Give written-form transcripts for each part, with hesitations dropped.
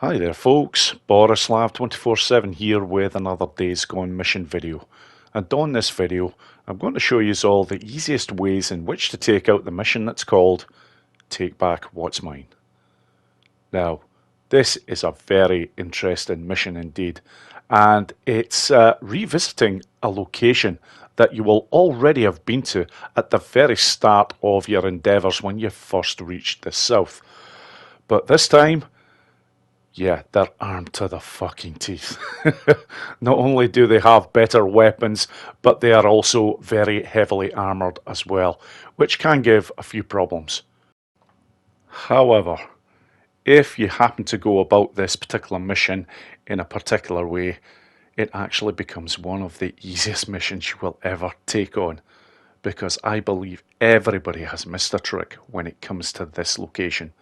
Hi there folks, Borislav247 here with another Days Gone mission video. And on this video, I'm going to show you all the easiest ways in which to take out the mission that's called Take Back What's Mine. Now, this is a very interesting mission indeed, and it's revisiting a location that you will already have been to at the very start of your endeavours when you first reached the south. But this time, yeah, they're armed to the fucking teeth. Not only do they have better weapons, but they are also very heavily armoured as well, which can give a few problems. However, if you happen to go about this particular mission in a particular way, it actually becomes one of the easiest missions you will ever take on, because I believe everybody has missed a trick when it comes to this location.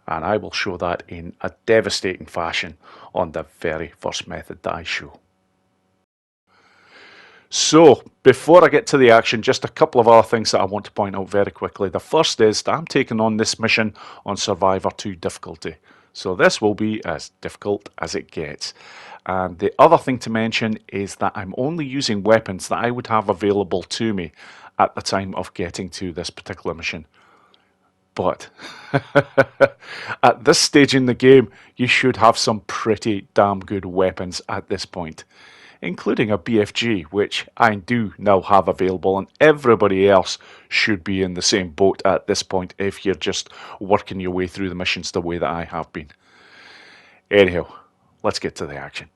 And I will show that in a devastating fashion on the very first method that I show. So, before I get to the action, just a couple of other things that I want to point out very quickly. The first is that I'm taking on this mission on Survivor 2 difficulty. So this will be as difficult as it gets. And the other thing to mention is that I'm only using weapons that I would have available to me at the time of getting to this particular mission. But at this stage in the game, you should have some pretty damn good weapons at this point, including a BFG, which I do now have available, and everybody else should be in the same boat at this point if you're just working your way through the missions the way that I have been. Anyhow, let's get to the action.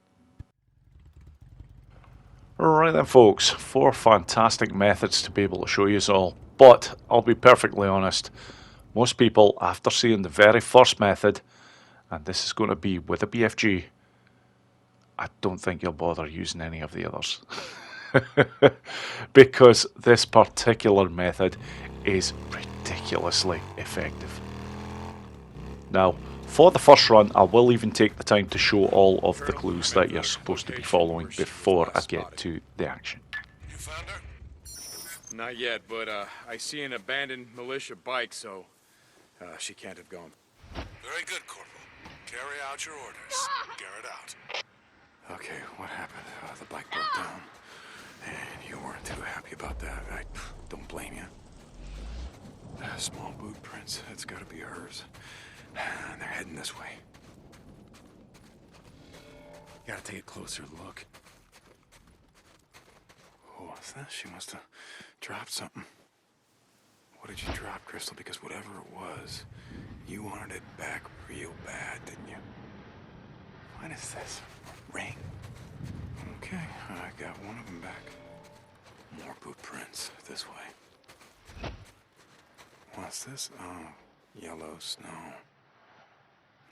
Alright then folks, 4 fantastic methods to be able to show you all, but I'll be perfectly honest, most people, after seeing the very first method, and this is going to be with a BFG, I don't think you'll bother using any of the others. Because this particular method is ridiculously effective. Now, for the first run, I will even take the time to show all of the clues that you're supposed to be following before I get to the action. You found her? Not yet, but I see an abandoned militia bike, so she can't have gone. Very good, Corporal. Carry out your orders. Garrett out. Okay, what happened? The bike broke down, and you weren't too happy about that. I don't blame you. Small boot prints, it's gotta be hers. And they're heading this way. Gotta take a closer look. Oh, what's that? She must have dropped something. What did you drop, Crystal? Because whatever it was, you wanted it back real bad, didn't you? What is this? Ring? Okay, I got one of them back. More boot prints this way. What's this? Oh, yellow snow.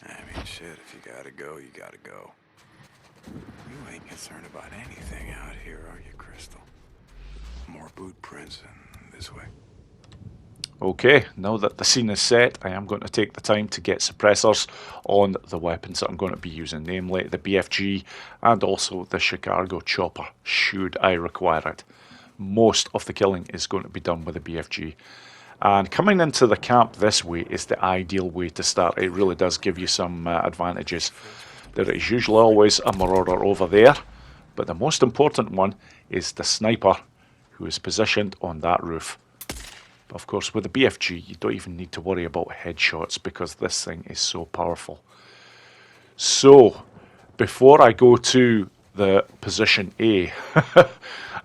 I mean, shit, if you gotta go, you gotta go. You ain't concerned about anything out here, are you, Crystal? More boot prints and this way. Okay, now that the scene is set, I am going to take the time to get suppressors on the weapons that I'm going to be using, namely the BFG and also the Chicago chopper, should I require it. Most of the killing is going to be done with the BFG. And coming into the camp this way is the ideal way to start. It really does give you some advantages. There is usually always a marauder over there, but the most important one is the sniper who is positioned on that roof. But of course, with the BFG, you don't even need to worry about headshots because this thing is so powerful. So, before I go to the position A, and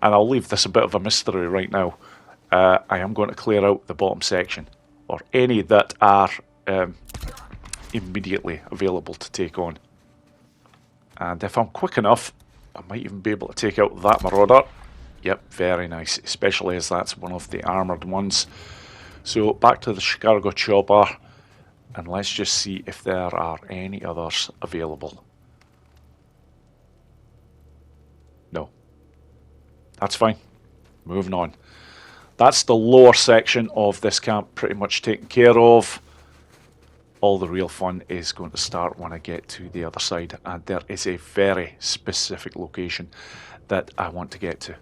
I'll leave this a bit of a mystery right now, I am going to clear out the bottom section, or any that are immediately available to take on. And if I'm quick enough, I might even be able to take out that marauder. Yep, very nice, especially as that's one of the armoured ones. So back to the Chicago chopper, and let's just see if there are any others available. No. That's fine. Moving on. That's the lower section of this camp pretty much taken care of. All the real fun is going to start when I get to the other side, and there is a very specific location that I want to get to.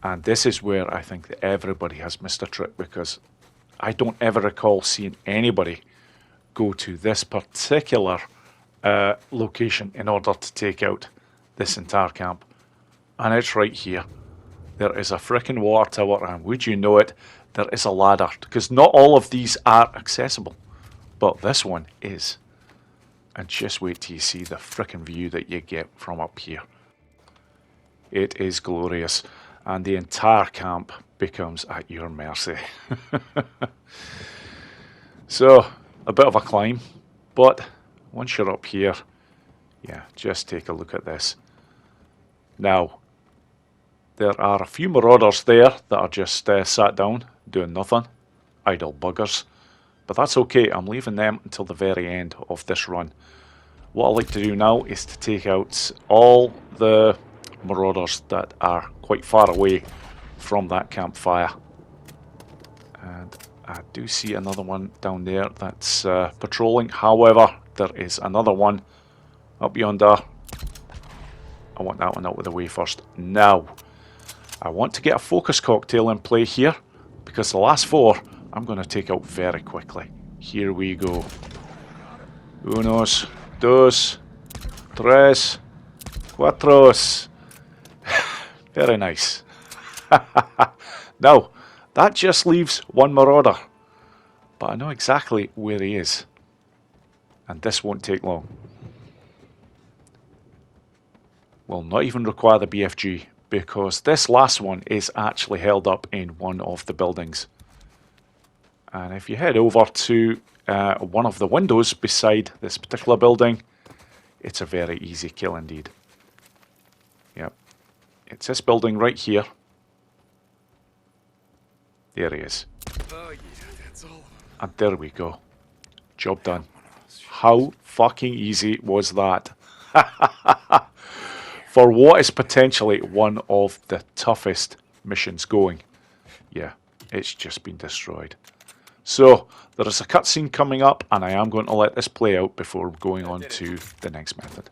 And this is where I think that everybody has missed a trick, because I don't ever recall seeing anybody go to this particular location in order to take out this entire camp. And it's right here. There is a frickin' water tower, and would you know it, there is a ladder. Because not all of these are accessible, but this one is. And just wait till you see the frickin' view that you get from up here. It is glorious, and the entire camp becomes at your mercy. So, a bit of a climb, but once you're up here, yeah, just take a look at this. Now, there are a few marauders there that are just sat down, doing nothing, idle buggers, but that's okay, I'm leaving them until the very end of this run. What I'd like to do now is to take out all the marauders that are quite far away from that campfire. And I do see another one down there that's patrolling. However, there is another one up yonder. I want that one out of the way first. Now, I want to get a focus cocktail in play here, because the last four I'm going to take out very quickly. Here we go. Unos, dos, tres, cuatros. Very nice. Now, that just leaves one marauder, but I know exactly where he is, and this won't take long. Will not even require the BFG, because this last one is actually held up in one of the buildings. And if you head over to one of the windows beside this particular building, it's a very easy kill indeed. Yep, it's this building right here. There he is. Oh yeah, that's all. And there we go. Job done. How fucking easy was that? For what is potentially one of the toughest missions going. Yeah, it's just been destroyed. So, there is a cutscene coming up, and I am going to let this play out before going on to the next method.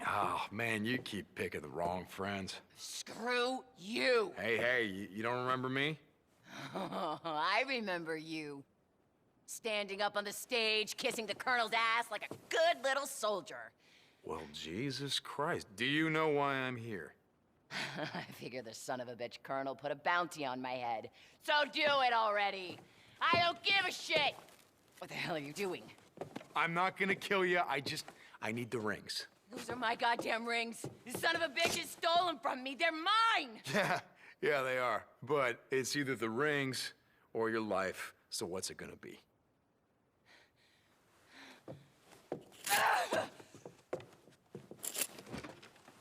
Oh man, you keep picking the wrong friends. Screw you! Hey, you don't remember me? I remember you. Standing up on the stage, kissing the colonel's ass like a good little soldier. Well, Jesus Christ, do you know why I'm here? I figure the son of a bitch colonel put a bounty on my head. So do it already! I don't give a shit! What the hell are you doing? I'm not gonna kill you, I need the rings. Those are my goddamn rings. The son of a bitch has stolen from me. They're mine! Yeah, they are. But it's either the rings or your life, so what's it gonna be?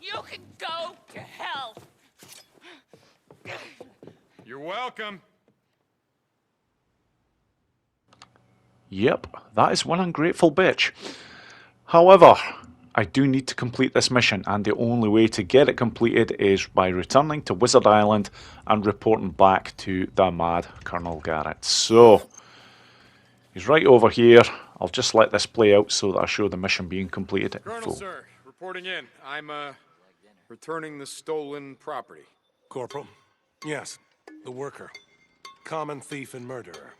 You can go to hell! You're welcome. Yep, that is one ungrateful bitch. However, I do need to complete this mission, and the only way to get it completed is by returning to Wizard Island and reporting back to the mad Colonel Garrett. So, he's right over here. I'll just let this play out so that I show the mission being completed in Colonel, full. sir, reporting in. I'm, returning the stolen property. Corporal? Yes, the worker. Common thief and murderer.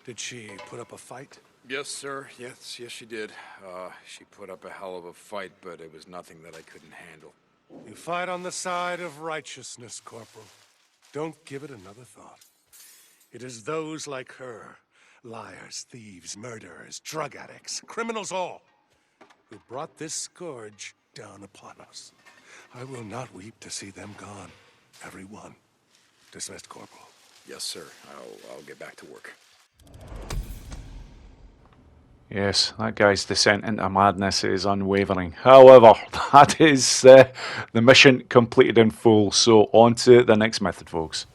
Did she put up a fight? Yes, sir. Yes, she did. She put up a hell of a fight, but it was nothing that I couldn't handle. You fight on the side of righteousness, Corporal. Don't give it another thought. It is those like her, liars, thieves, murderers, drug addicts, criminals all, who brought this scourge down upon us. I will not weep to see them gone. Every one. Dismissed, Corporal. Yes, sir. I'll get back to work. Yes, that guy's descent into madness is unwavering. However, that is the mission completed in full, so on to the next method, folks.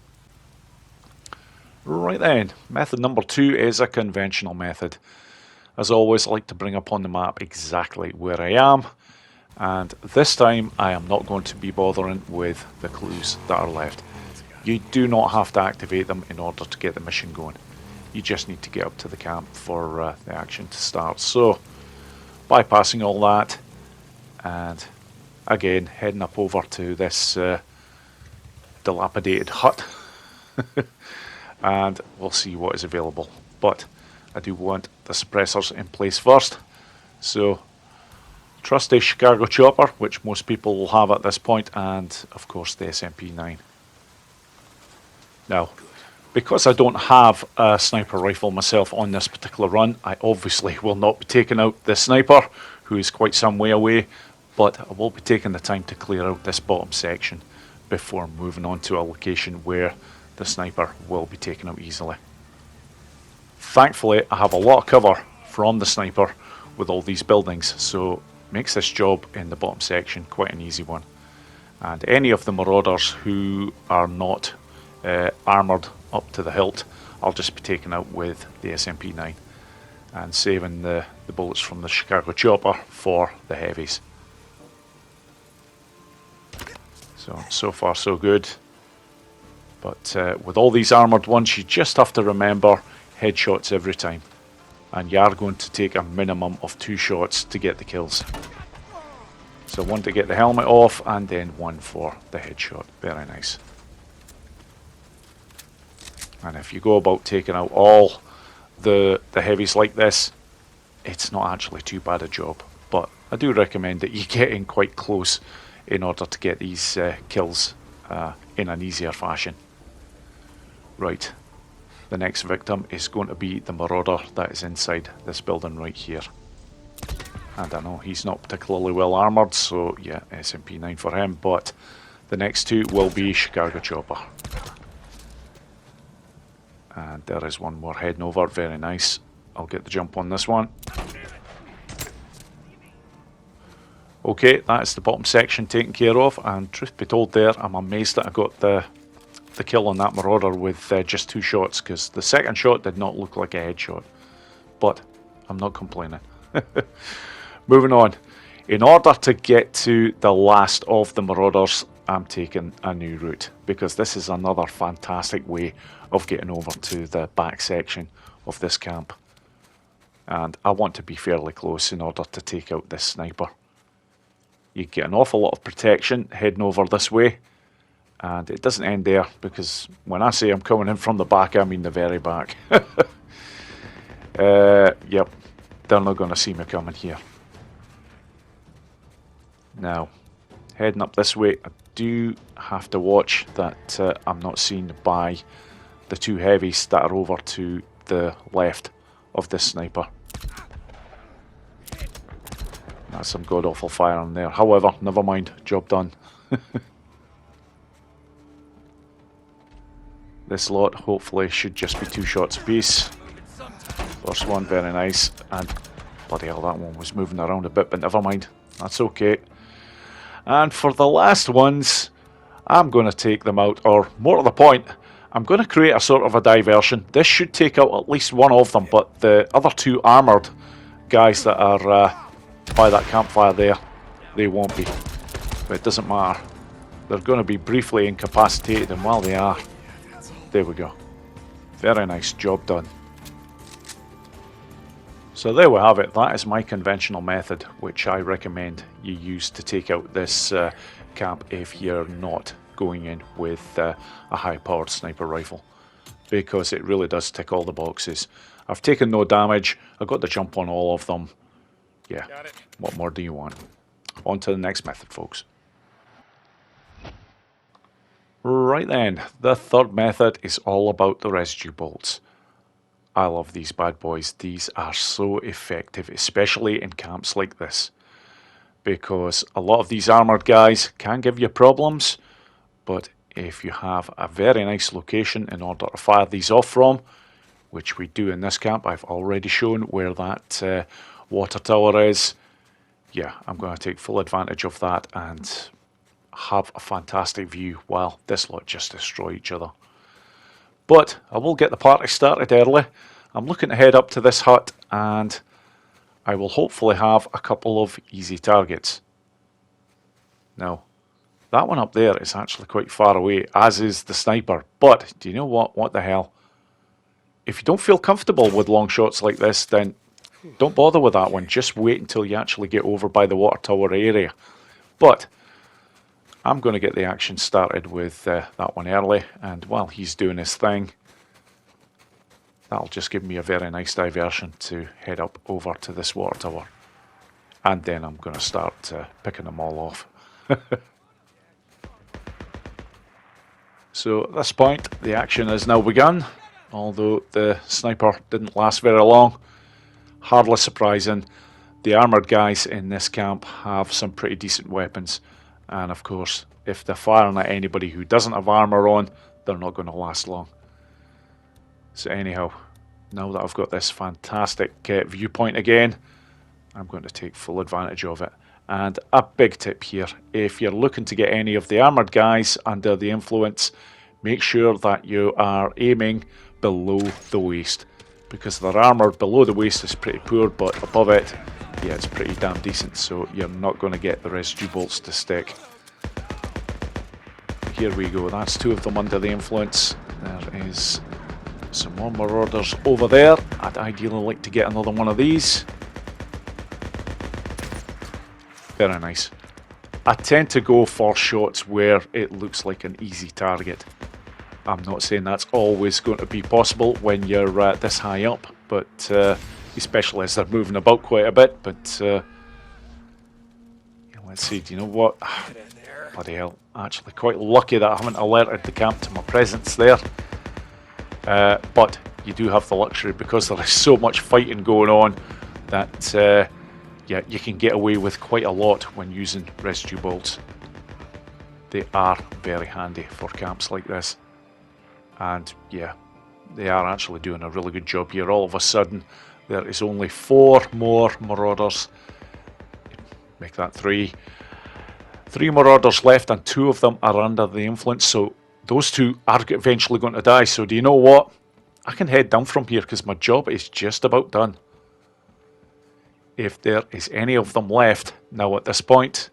Right then, method number 2 is a conventional method. As always, I like to bring up on the map exactly where I am, and this time I am not going to be bothering with the clues that are left. You do not have to activate them in order to get the mission going. You just need to get up to the camp for the action to start. So, bypassing all that, and again heading up over to this dilapidated hut, and we'll see what is available. But I do want the suppressors in place first. So, trusty Chicago chopper, which most people will have at this point, and of course the SMP-9. Now, because I don't have a sniper rifle myself on this particular run, I obviously will not be taking out the sniper, who is quite some way away, but I will be taking the time to clear out this bottom section before moving on to a location where the sniper will be taken out easily. Thankfully, I have a lot of cover from the sniper with all these buildings, so makes this job in the bottom section quite an easy one. And any of the marauders who are not armoured up to the hilt, I'll just be taking out with the SMP-9 and saving the bullets from the Chicago chopper for the heavies. So far so good. But with all these armoured ones, you just have to remember headshots every time. And you are going to take a minimum of 2 shots to get the kills. So one to get the helmet off, and then one for the headshot. Very nice. And if you go about taking out all the heavies like this, it's not actually too bad a job. But I do recommend that you get in quite close in order to get these kills in an easier fashion. Right, the next victim is going to be the marauder that is inside this building right here. And I know he's not particularly well armoured, so yeah, SMP-9 for him, but the next two will be Chicago chopper. And there is one more heading over, very nice. I'll get the jump on this one. Okay, that's the bottom section taken care of, and truth be told there, I'm amazed that I got the kill on that marauder with just 2 shots, because the second shot did not look like a headshot. But I'm not complaining. Moving on. In order to get to the last of the marauders, I'm taking a new route, because this is another fantastic way of getting over to the back section of this camp. And I want to be fairly close in order to take out this sniper. You get an awful lot of protection heading over this way, and it doesn't end there, because when I say I'm coming in from the back, I mean the very back. Yep, they're not going to see me coming here. Now, heading up this way, I do have to watch that I'm not seen by the 2 heavies that are over to the left of this sniper. That's some god-awful fire in there. However, never mind, job done. This lot hopefully should just be 2 shots apiece. First one, very nice. And bloody hell, that one was moving around a bit, but never mind. That's okay. And for the last ones, I'm going to take them out, or more to the point, I'm going to create a sort of a diversion. This should take out at least one of them, but the other 2 armoured guys that are by that campfire there, they won't be. But it doesn't matter. They're going to be briefly incapacitated, and while they are, there we go. Very nice, job done. So there we have it. That is my conventional method, which I recommend you use to take out this camp if you're not going in with a high-powered sniper rifle, because it really does tick all the boxes. I've taken no damage. I got the jump on all of them. Yeah, what more do you want? On to the next method, folks. Right then, the third method is all about the residue bolts. I love these bad boys. These are so effective, especially in camps like this, because a lot of these armoured guys can give you problems, but if you have a very nice location in order to fire these off from, which we do in this camp, I've already shown where that water tower is. Yeah, I'm going to take full advantage of that and have a fantastic view while this lot just destroy each other. But I will get the party started early. I'm looking to head up to this hut, and I will hopefully have a couple of easy targets. Now, that one up there is actually quite far away, as is the sniper. But do you know what? What the hell? If you don't feel comfortable with long shots like this, then don't bother with that one. Just wait until you actually get over by the water tower area. But I'm going to get the action started with that one early, and while he's doing his thing, That'll just give me a very nice diversion to head up over to this water tower. And then I'm going to start picking them all off. So at this point, the action has now begun. Although the sniper didn't last very long. Hardly surprising. The armoured guys in this camp have some pretty decent weapons. And of course, if they're firing at anybody who doesn't have armour on, they're not going to last long. So anyhow, now that I've got this fantastic viewpoint again, I'm going to take full advantage of it. And a big tip here, if you're looking to get any of the armoured guys under the influence, make sure that you are aiming below the waist. Because their armour below the waist is pretty poor, but above it, yeah, it's pretty damn decent. So you're not going to get the residue bolts to stick. Here we go, that's two of them under the influence. There is some more marauders over there. I'd ideally like to get another one of these. Very nice. I tend to go for shots where it looks like an easy target. I'm not saying that's always going to be possible when you're this high up, but especially as they're moving about quite a bit. But yeah, let's see, do you know what? Bloody hell, actually quite lucky that I haven't alerted the camp to my presence there. But you do have the luxury, because there is so much fighting going on, that yeah, you can get away with quite a lot when using residue bolts. They are very handy for camps like this. And yeah, they are actually doing a really good job here. All of a sudden, there is only 4 more marauders. Make that 3. 3 marauders left, and 2 of them are under the influence. So those 2 are eventually going to die. So do you know what? I can head down from here because my job is just about done. If there is any of them left now at this point,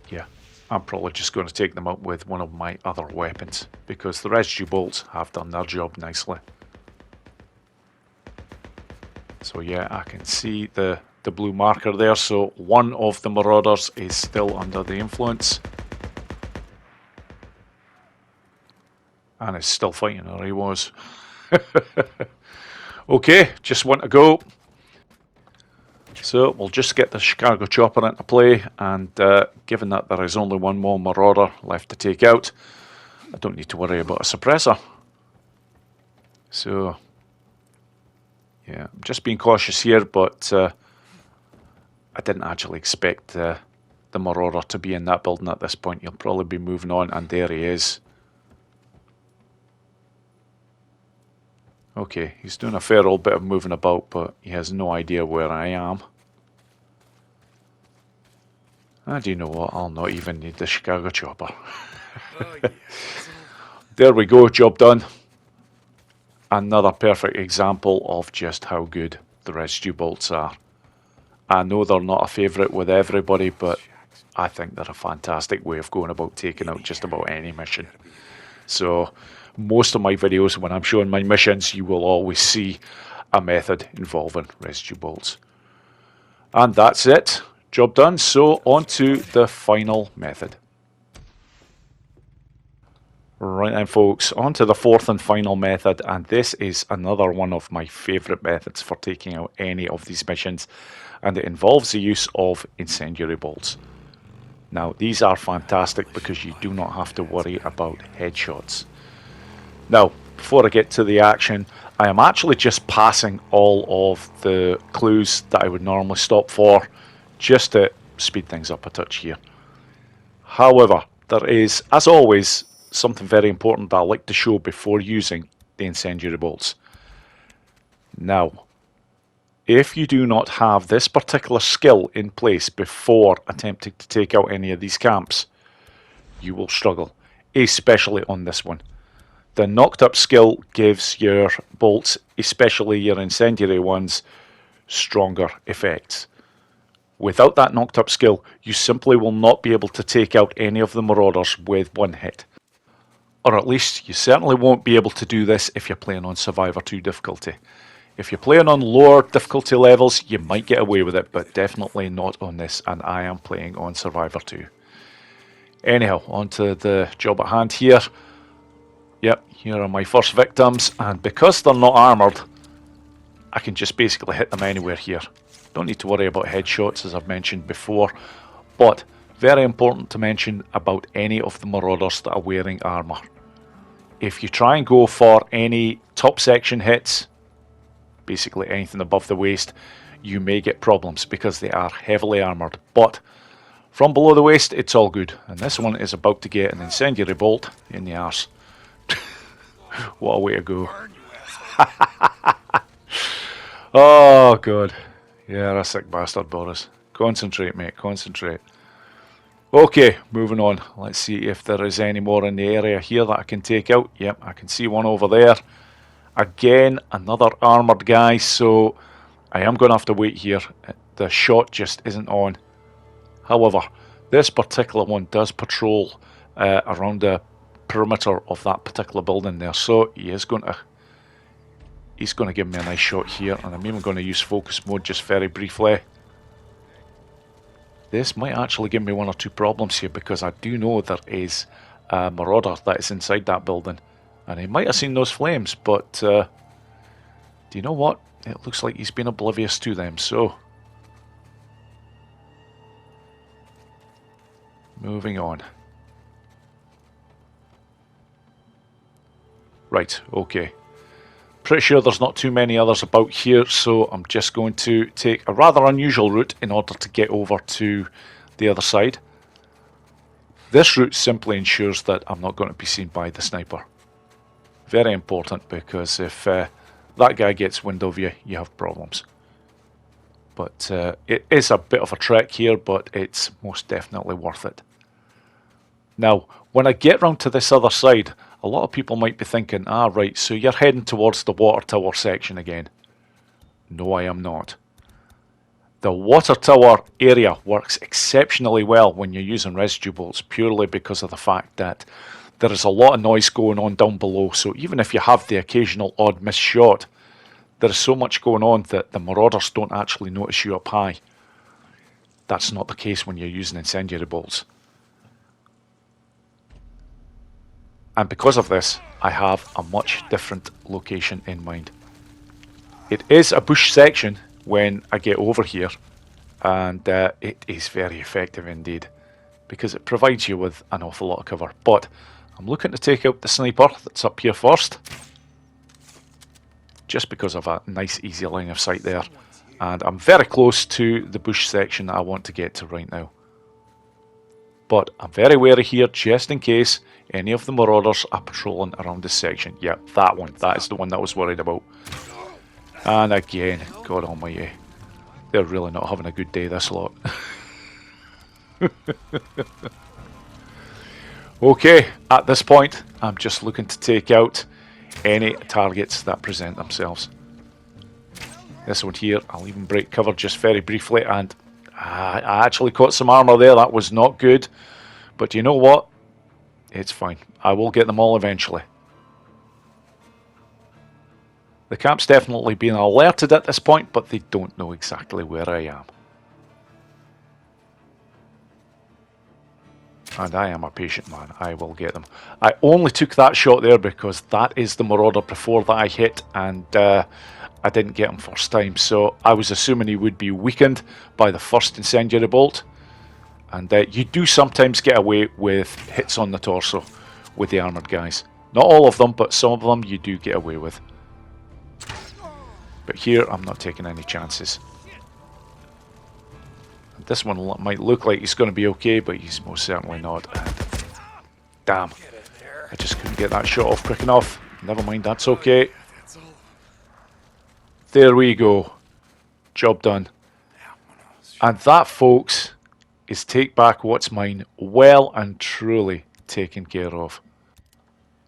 yeah, I'm probably just going to take them out with one of my other weapons, because the residue bolts have done their job nicely. So yeah, I can see the blue marker there, so one of the marauders is still under the influence. And is still fighting, or he was. Okay, just one to go. So we'll just get the Chicago chopper into play, and given that there is only one more marauder left to take out, I don't need to worry about a suppressor. So yeah, I'm just being cautious here, but I didn't actually expect the marauder to be in that building at this point. He'll probably be moving on, and there he is. Okay, he's doing a fair old bit of moving about, but he has no idea where I am. And you know what, I'll not even need the Chicago chopper. Oh, yes. There we go, job done. Another perfect example of just how good the residue bolts are. I know they're not a favourite with everybody, but I think they're a fantastic way of going about taking out just about any mission. So most of my videos, when I'm showing my missions, you will always see a method involving residue bolts. And that's it. Job done. So on to the final method. Right then, folks, on to the 4th and final method, and this is another one of my favourite methods for taking out any of these missions, and it involves the use of incendiary bolts. Now, these are fantastic because you do not have to worry about headshots. Now, before I get to the action, I am actually just passing all of the clues that I would normally stop for, just to speed things up a touch here. However, there is, as always, something very important that I like to show before using the incendiary bolts. Now, if you do not have this particular skill in place before attempting to take out any of these camps, you will struggle, especially on this one. The knocked up skill gives your bolts, especially your incendiary ones, stronger effects. Without that knocked up skill, you simply will not be able to take out any of the marauders with one hit. Or at least you certainly won't be able to do this if you're playing on Survivor 2 difficulty. If you're playing on lower difficulty levels, you might get away with it, but definitely not on this, and I am playing on Survivor 2. Anyhow, on to the job at hand here. Yep, here are my first victims, and because they're not armoured, I can just basically hit them anywhere here. Don't need to worry about headshots, as I've mentioned before, but very important to mention about any of the marauders that are wearing armour. If you try and go for any top section hits, basically anything above the waist, you may get problems because they are heavily armoured. But from below the waist, it's all good. And this one is about to get an incendiary bolt in the arse. What a way to go. Oh, God. Yeah, a sick bastard, Boris. Concentrate, mate, concentrate. Okay, moving on. Let's see if there is any more in the area here that I can take out. Yep, I can see one over there. Again, another armoured guy, so I am going to have to wait here. The shot just isn't on. However, this particular one does patrol around the perimeter of that particular building there, so he's going to give me a nice shot here, and I'm even going to use focus mode just very briefly. This might actually give me one or two problems here, because I do know there is a marauder that is inside that building, and he might have seen those flames, but do you know what? It looks like he's been oblivious to them, so moving on. Right, okay. Pretty sure there's not too many others about here, so I'm just going to take a rather unusual route in order to get over to the other side. This route simply ensures that I'm not going to be seen by the sniper. Very important, because if that guy gets wind of you, you have problems. But it is a bit of a trek here, but it's most definitely worth it. Now, when I get round to this other side, a lot of people might be thinking, ah, right, so you're heading towards the water tower section again. No, I am not. The water tower area works exceptionally well when you're using residue bolts, purely because of the fact that there is a lot of noise going on down below, so even if you have the occasional odd missed shot, there is so much going on that the marauders don't actually notice you up high. That's not the case when you're using incendiary bolts. And because of this, I have a much different location in mind. It is a bush section when I get over here, and it is very effective indeed, because it provides you with an awful lot of cover. But I'm looking to take out the sniper that's up here first, just because of a nice easy line of sight there. And I'm very close to the bush section that I want to get to right now. But I'm very wary here, just in case any of the marauders are patrolling around this section. Yep, that one. That is the one that I was worried about. And again, God almighty, they're really not having a good day, this lot. Okay, at this point, I'm just looking to take out any targets that present themselves. This one here, I'll even break cover just very briefly, and I actually caught some armor there. That was not good, but you know what? It's fine. I will get them all eventually. The camp's definitely been alerted at this point, but they don't know exactly where I am. And I am a patient man. I will get them. I only took that shot there because that is the marauder before that I hit, and I didn't get him first time, so I was assuming he would be weakened by the first incendiary bolt. And you do sometimes get away with hits on the torso with the armoured guys. Not all of them, but some of them you do get away with. But here I'm not taking any chances. This one might look like he's going to be okay, but he's most certainly not. And damn, I just couldn't get that shot off quick enough. Never mind, that's okay. There we go. Job done. And that, folks, is Take Back What's Mine well and truly taken care of.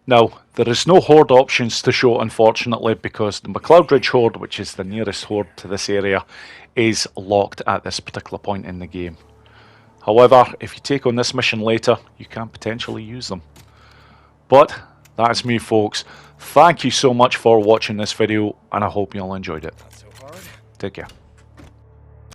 Now, there is no horde options to show, unfortunately, because the McLeod Ridge horde, which is the nearest horde to this area, is locked at this particular point in the game. However, if you take on this mission later, you can potentially use them. But that's me, folks. Thank you so much for watching this video, and I hope you all enjoyed it. Take care.